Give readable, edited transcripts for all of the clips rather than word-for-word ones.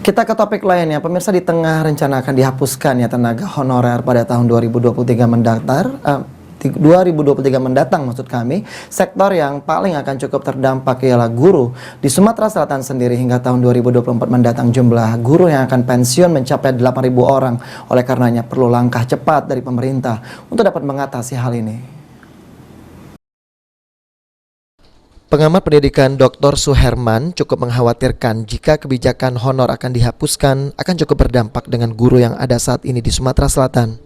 Kita ke topik lainnya, pemirsa. Di tengah rencana akan dihapuskan ya tenaga honorer pada tahun 2023 mendatang maksud kami, sektor yang paling akan cukup terdampak ialah guru. Di Sumatera Selatan sendiri hingga tahun 2024 mendatang jumlah guru yang akan pensiun mencapai 8.000 orang. Oleh karenanya perlu langkah cepat dari pemerintah untuk dapat mengatasi hal ini. Pengamat pendidikan Dr. Suherman cukup mengkhawatirkan jika kebijakan honor akan dihapuskan akan cukup berdampak dengan guru yang ada saat ini di Sumatera Selatan.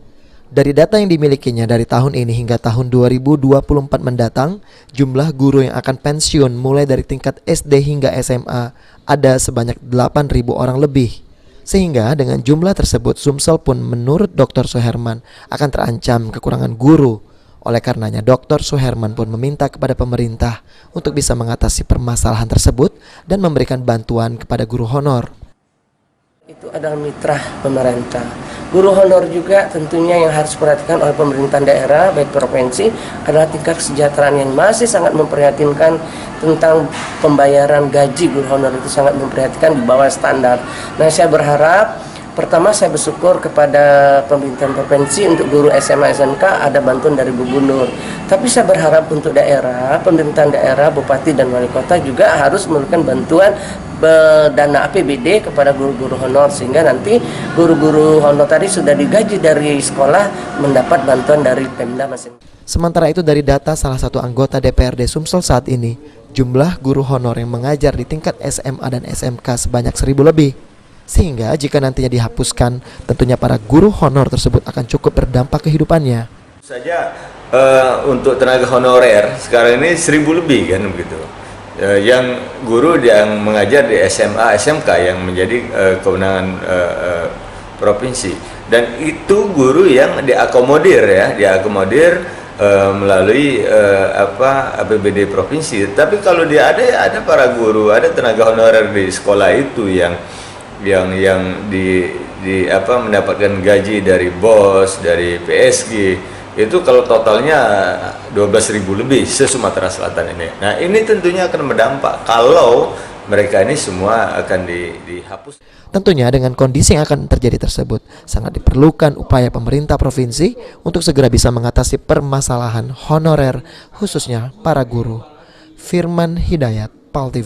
Dari data yang dimilikinya dari tahun ini hingga tahun 2024 mendatang, jumlah guru yang akan pensiun mulai dari tingkat SD hingga SMA ada sebanyak 8.000 orang lebih. Sehingga dengan jumlah tersebut Sumsel pun menurut Dr. Suherman akan terancam kekurangan guru. Oleh karenanya Dr. Suherman pun meminta kepada pemerintah untuk bisa mengatasi permasalahan tersebut dan memberikan bantuan kepada guru honor. Itu adalah mitra pemerintah. Guru honor juga tentunya yang harus diperhatikan oleh pemerintah daerah, baik provinsi, adalah tingkat kesejahteraan yang masih sangat memprihatinkan tentang pembayaran gaji guru honor itu sangat memprihatinkan di bawah standar. Nah, saya berharap pertama saya bersyukur kepada pemerintah provinsi untuk guru SMA SMK ada bantuan dari gubernur. Tapi saya berharap untuk daerah, pemerintahan daerah, bupati dan wali kota juga harus memberikan bantuan dana APBD kepada guru-guru honor sehingga nanti guru-guru honor tadi sudah digaji dari sekolah mendapat bantuan dari Pemda masing-masing. Sementara itu dari data salah satu anggota DPRD Sumsel saat ini, jumlah guru honor yang mengajar di tingkat SMA dan SMK sebanyak 1.000 lebih. Sehingga jika nantinya dihapuskan, tentunya para guru honor tersebut akan cukup berdampak kehidupannya. Saja untuk tenaga honorer sekarang ini 1.000 lebih kan begitu. Yang guru yang mengajar di SMA, SMK yang menjadi kewenangan provinsi, dan itu guru yang diakomodir melalui APBD provinsi. Tapi kalau dia ada para guru, ada tenaga honorer di sekolah itu yang mendapatkan gaji dari BOS, dari PSG, itu kalau totalnya 12.000 lebih se-Sumatera Selatan ini. Nah, ini tentunya akan berdampak kalau mereka ini semua akan dihapus. Tentunya dengan kondisi yang akan terjadi tersebut, sangat diperlukan upaya pemerintah provinsi untuk segera bisa mengatasi permasalahan honorer, khususnya para guru. Firman Hidayat, PAL TV.